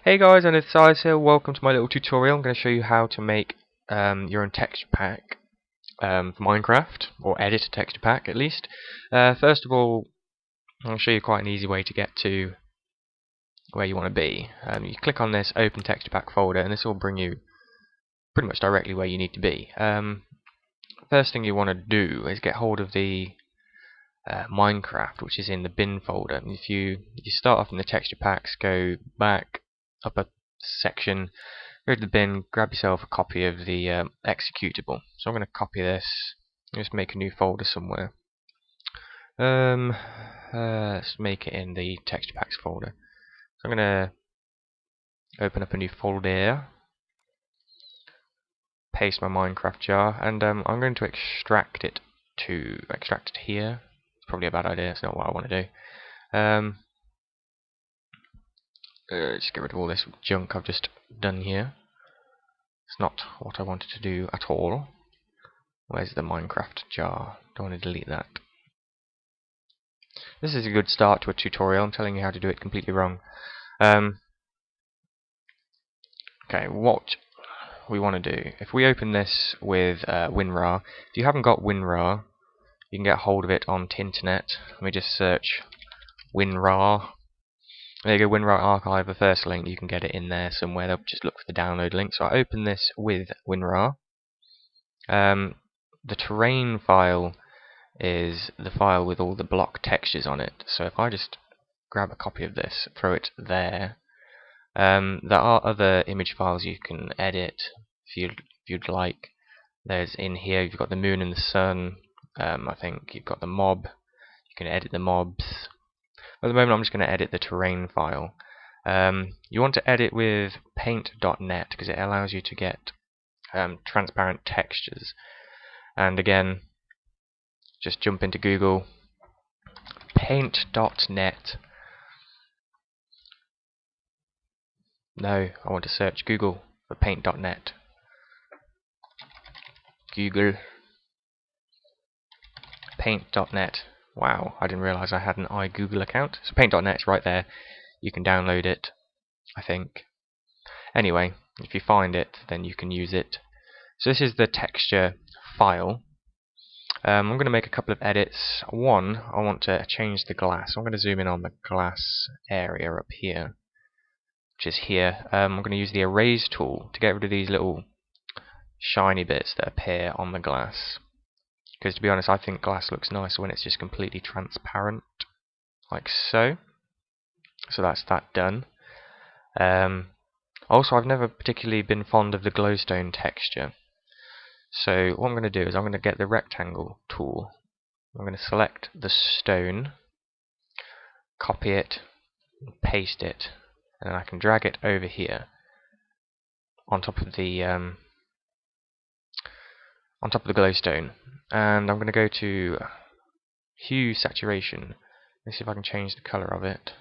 Hey guys, and it's Size here. Welcome to my little tutorial. I'm going to show you how to make your own texture pack for Minecraft, or edit a texture pack at least. First of all, I'll show you quite an easy way to get to where you want to be. You click on this Open Texture Pack folder, and this will bring you pretty much directly where you need to be. First thing you want to do is get hold of the Minecraft, which is in the bin folder. And if you start off in the texture packs, go back up a section, go to the bin, grab yourself a copy of the executable. So I'm going to copy this, just make a new folder somewhere. Let's make it in the texture packs folder. So I'm going to open up a new folder, paste my Minecraft jar, and I'm going to extract it here. It's probably a bad idea. It's not what I want to do. Just get rid of all this junk I've just done here. It's not what I wanted to do at all. Where's the Minecraft jar? Don't want to delete that. This is a good start to a tutorial. I'm telling you how to do it completely wrong. Okay, what we want to do, if we open this with WinRAR, if you haven't got WinRAR, you can get hold of it on Tinternet. Let me just search WinRAR. There you go, WinRAR Archive, the first link. You can get it in there somewhere. They'll just look for the download link. So I open this with WinRAR. The terrain file is the file with all the block textures on it. So if I just grab a copy of this, throw it there, there are other image files you can edit if you'd like. There's in here, you've got the moon and the sun. I think you've got the mob. You can edit the mobs. At the moment I'm just going to edit the terrain file. You want to edit with paint.net because it allows you to get transparent textures. And again, just jump into Google, paint.net. No, I want to search Google for paint.net. Google paint.net. Wow, I didn't realize I had an iGoogle account. So paint.net is right there. You can download it, I think. Anyway, if you find it, then you can use it. So this is the texture file. I'm going to make a couple of edits. One, I want to change the glass. I'm going to zoom in on the glass area up here, which is here. I'm going to use the erase tool to get rid of these little shiny bits that appear on the glass. Because to be honest, I think glass looks nicer when it's just completely transparent, like so. So that's that done. Also, I've never particularly been fond of the glowstone texture. So what I'm going to do is I'm going to get the rectangle tool. I'm going to select the stone, copy it, paste it, and then I can drag it over here on top of the glowstone. And I'm going to go to hue saturation. Let's see if I can change the color of it.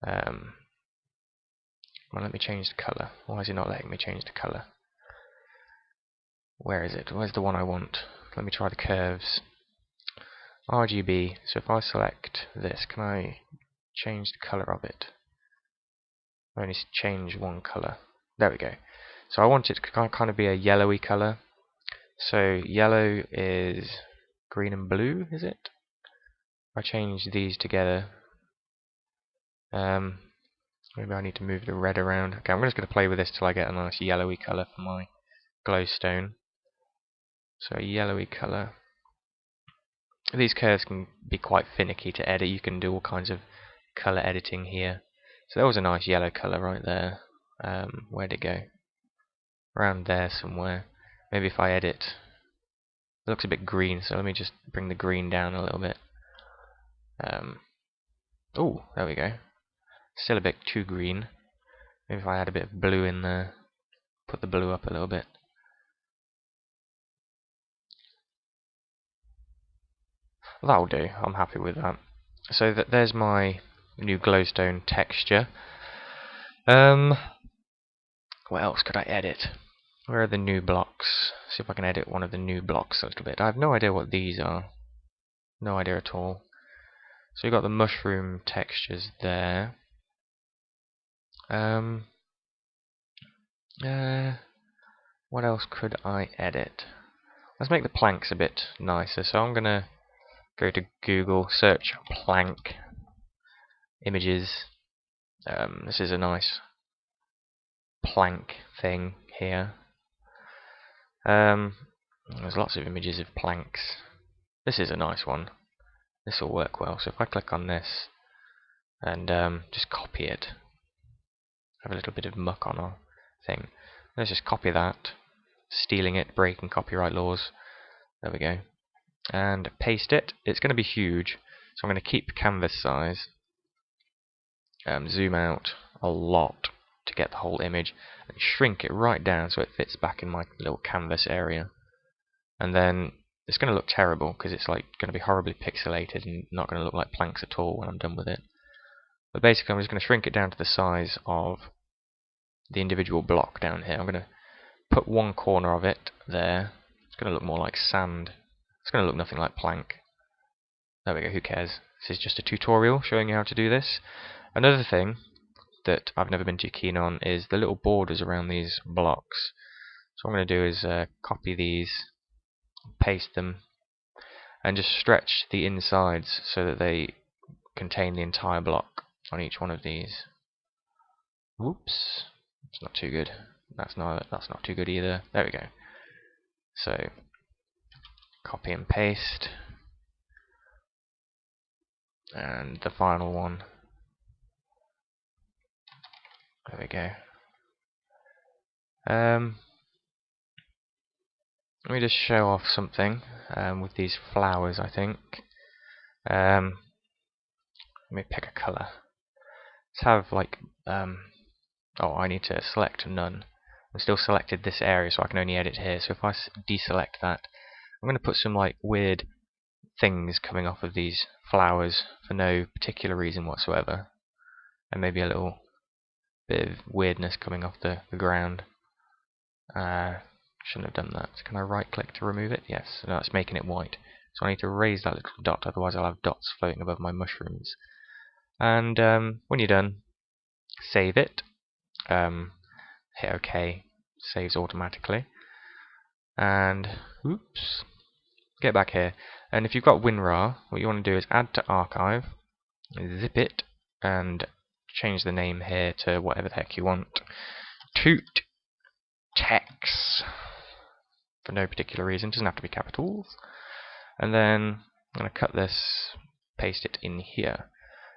Well, let me change the color. Why is it not letting me change the color? Where is it? Where's the one I want? Let me try the curves. RGB. So if I select this, can I change the color of it? I only change one color. There we go. So I want it to kind of be a yellowy color. So yellow is green and blue, is it? If I change these together, maybe I need to move the red around. Okay, I'm just going to play with this till I get a nice yellowy color for my glowstone. So a yellowy color. These curves can be quite finicky to edit. You can do all kinds of color editing here. So there was a nice yellow color right there. Where'd it go? Around there somewhere. Maybe if I edit, it looks a bit green, so let me just bring the green down a little bit. Oh, there we go. Still a bit too green. Maybe if I add a bit of blue in there, put the blue up a little bit. That'll do. I'm happy with that. So there's my new glowstone texture. What else could I edit? Where are the new blocks? See if I can edit one of the new blocks a little bit. I have no idea what these are. No idea at all. So you've got the mushroom textures there. Um, what else could I edit? Let's make the planks a bit nicer. So I'm gonna go to Google, search plank images. This is a nice plank thing here. There's lots of images of planks. This is a nice one. This will work well. So if I click on this and just copy it, have a little bit of muck on our thing. Let's just copy that, stealing it, breaking copyright laws. There we go. And paste it. It's going to be huge, so I'm going to keep canvas size. Zoom out a lot to get the whole image, and shrink it right down so it fits back in my little canvas area. And then it's going to look terrible because it's like going to be horribly pixelated and not going to look like planks at all when I'm done with it. But basically I'm just going to shrink it down to the size of the individual block down here. I'm going to put one corner of it there. It's going to look more like sand. It's going to look nothing like plank. There we go, who cares? This is just a tutorial showing you how to do this. Another thing that I've never been too keen on is the little borders around these blocks. So what I'm going to do is copy these, paste them, and just stretch the insides so that they contain the entire block on each one of these. Whoops, it's not too good. That's not too good either. There we go. So copy and paste, and the final one. There we go. Let me just show off something with these flowers, I think. Let me pick a colour. Let's have like, oh, I need to select none. I'm still selected this area, so I can only edit here. So if I deselect that, I'm going to put some like weird things coming off of these flowers for no particular reason whatsoever. And maybe a little bit of weirdness coming off the ground. Shouldn't have done that. So can I right click to remove it? Yes, no, it's making it white. So I need to raise that little dot, otherwise I'll have dots floating above my mushrooms. And when you're done, save it. Hit OK, saves automatically. And oops, get back here. And if you've got WinRAR, what you want to do is add to archive, zip it, and change the name here to whatever the heck you want. Toot text. For no particular reason, doesn't have to be capitals. And then I'm going to cut this, paste it in here.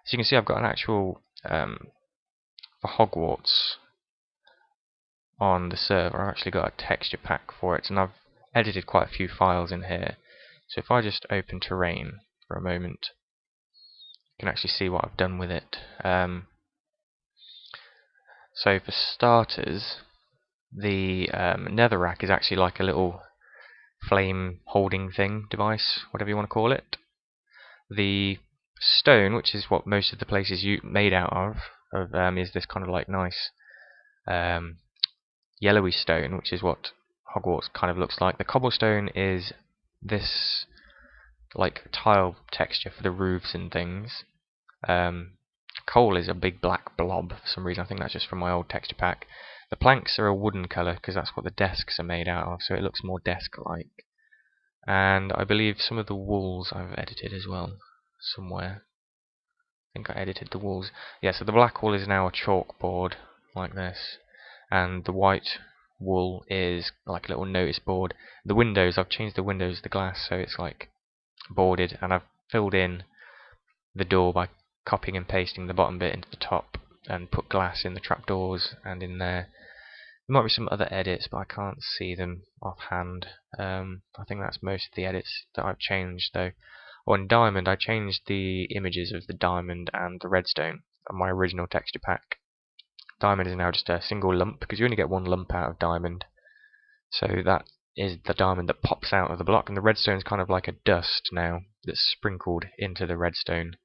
So you can see I've got an actual, for Hogwarts on the server, I've actually got a texture pack for it, and I've edited quite a few files in here. So if I just open Terrain for a moment, you can actually see what I've done with it. So for starters, the netherrack is actually like a little flame holding thing, device, whatever you want to call it. The stone, which is what most of the place is made out of, is this kind of like nice yellowy stone, which is what Hogwarts kind of looks like. The cobblestone is this like tile texture for the roofs and things. Coal is a big black blob for some reason. I think that's just from my old texture pack. The planks are a wooden colour because that's what the desks are made out of, so it looks more desk-like. And I believe some of the walls I've edited as well, somewhere. I think I edited the walls. Yeah, so the black wall is now a chalkboard, like this. And the white wool is like a little notice board. The windows, I've changed the windows to the glass, so it's like boarded. And I've filled in the door by copying and pasting the bottom bit into the top. And put glass in the trapdoors and in there. There might be some other edits, but I can't see them offhand. I think that's most of the edits that I've changed, though. On Diamond, I changed the images of the diamond and the redstone on my original texture pack. Diamond is now just a single lump, because you only get one lump out of diamond. So that is the diamond that pops out of the block, and the redstone is kind of like a dust now that's sprinkled into the redstone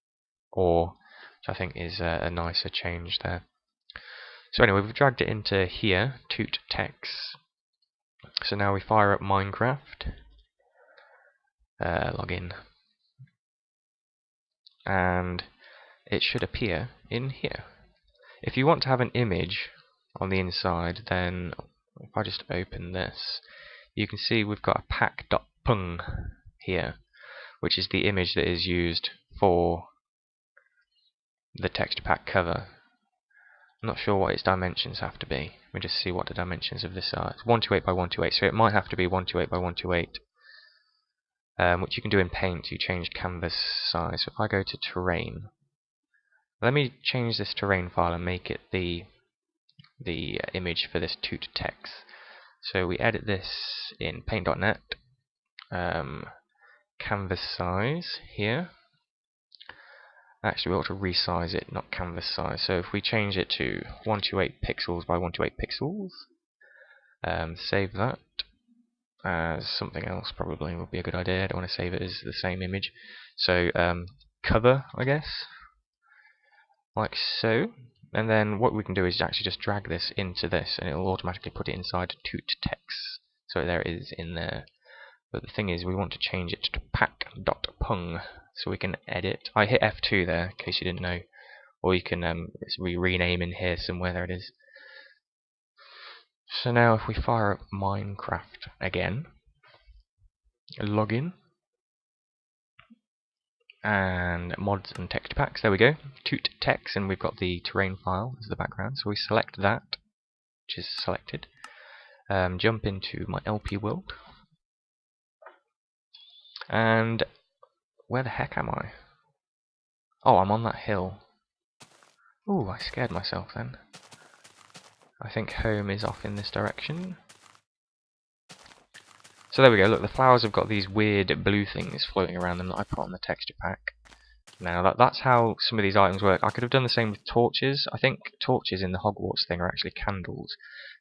ore, which I think is a nicer change there. So anyway, we've dragged it into here, toot text. So now we fire up Minecraft, log in, and it should appear in here. If you want to have an image on the inside, then if I just open this, you can see we've got a pack.png here, which is the image that is used for the texture pack cover. I'm not sure what its dimensions have to be. Let me just see what the dimensions of this are. It's 128 by 128, so it might have to be 128 by 128, which you can do in Paint. You change canvas size. So if I go to terrain, let me change this terrain file and make it the image for this toot text. So we edit this in Paint.net, canvas size here. Actually, we ought to resize it, not canvas size. So if we change it to 128 pixels by 128 pixels, save that as something else probably would be a good idea. I don't want to save it as the same image. So cover, I guess, like so. And then what we can do is actually just drag this into this, and it will automatically put it inside toot text. So there it is in there. But the thing is, we want to change it to pack.png, so we can edit. I hit F2 there, in case you didn't know, or you can rename in here somewhere. There it is. So now, if we fire up Minecraft again, login, and mods and texture packs. There we go. Toot text, and we've got the terrain file as the background. So we select that, which is selected. Jump into my LP world. And where the heck am I? Oh, I'm on that hill. Ooh, I scared myself then. I think home is off in this direction. So there we go. Look, the flowers have got these weird blue things floating around them that I put on the texture pack. Now that's how some of these items work. I could have done the same with torches. I think torches in the Hogwarts thing are actually candles.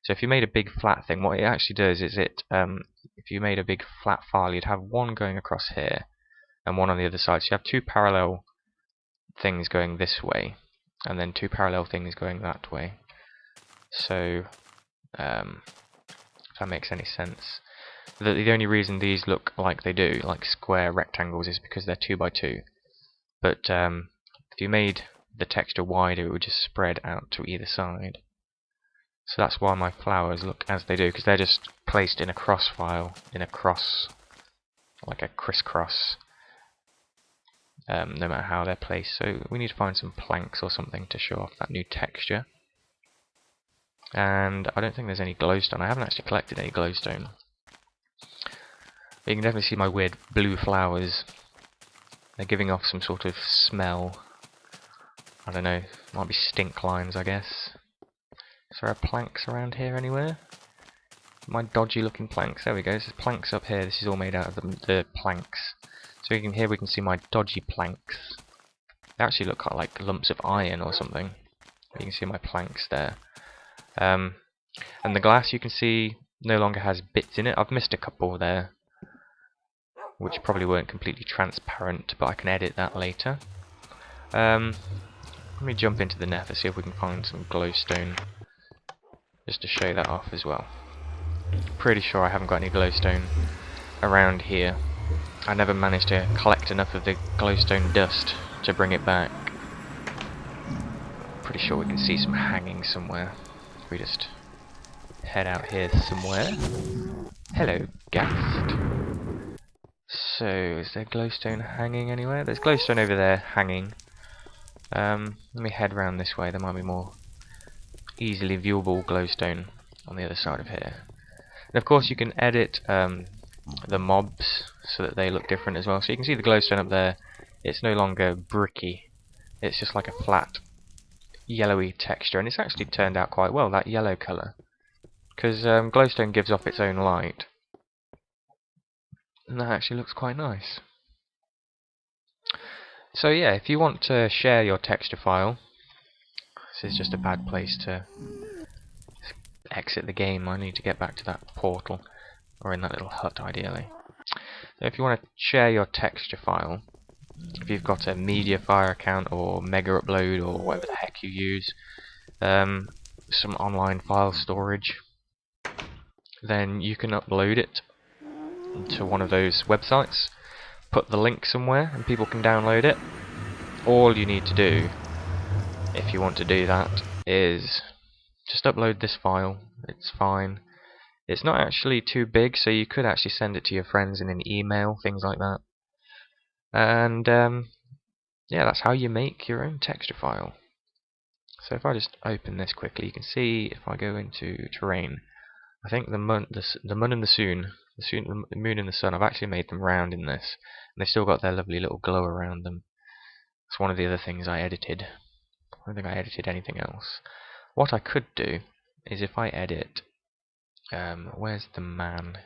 So if you made a big flat thing, what it actually does is if you made a big flat file, you'd have one going across here and one on the other side. So you have two parallel things going this way, and then two parallel things going that way. So if that makes any sense. The only reason these look like they do, like square rectangles, is because they're 2 by 2. But if you made the texture wider, it would just spread out to either side. So that's why my flowers look as they do, because they're just placed in a cross file, like a crisscross, no matter how they're placed. So we need to find some planks or something to show off that new texture. And I don't think there's any glowstone. I haven't actually collected any glowstone. But you can definitely see my weird blue flowers. They're giving off some sort of smell. I don't know, might be stink limes, I guess. Is there planks around here anywhere? My dodgy looking planks. There we go. There's planks up here. This is all made out of the planks. So here we can see my dodgy planks. They actually look kind of like lumps of iron or something. You can see my planks there. And the glass, you can see, no longer has bits in it. I've missed a couple there, which probably weren't completely transparent, but I can edit that later. Let me jump into the nether, see if we can find some glowstone, just to show that off as well. Pretty sure I haven't got any glowstone around here. I never managed to collect enough of the glowstone dust to bring it back. Pretty sure we can see some hanging somewhere. If we just head out here somewhere. Hello, ghast. So, is there glowstone hanging anywhere? There's glowstone over there hanging. Let me head round this way. There might be more easily viewable glowstone on the other side of here. And of course you can edit the mobs so that they look different as well. So you can see the glowstone up there. It's no longer bricky. It's just like a flat yellowy texture, and it's actually turned out quite well, that yellow colour, because glowstone gives off its own light, and that actually looks quite nice. So yeah, if you want to share your texture file, this is just a bad place to exit the game. I need to get back to that portal, or in that little hut ideally. So if you want to share your texture file, if you've got a Mediafire account or Mega Upload or whatever the heck you use, some online file storage, then you can upload it to one of those websites, put the link somewhere and people can download it. All you need to do, if you want to do that, is just upload this file. It's fine. It's not actually too big, so you could actually send it to your friends in an email, things like that. And yeah, that's how you make your own texture file. So if I just open this quickly, you can see if I go into terrain, I think the moon and the moon and the sun, I've actually made them round in this, and they've still got their lovely little glow around them. It's one of the other things I edited. I don't think I edited anything else. What I could do is if I edit, where's the man?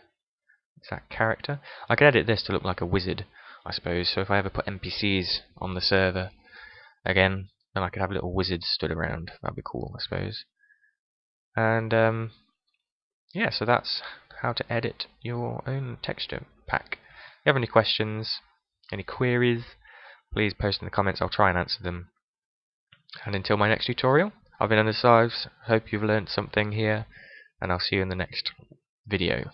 Is that character? I could edit this to look like a wizard, I suppose. So if I ever put NPCs on the server again, then I could have little wizards stood around. That'd be cool, I suppose. And yeah, so that's how to edit your own texture pack. If you have any questions, any queries, please post in the comments. I'll try and answer them. And until my next tutorial, I've been Undersives. Hope you've learned something here, and I'll see you in the next video.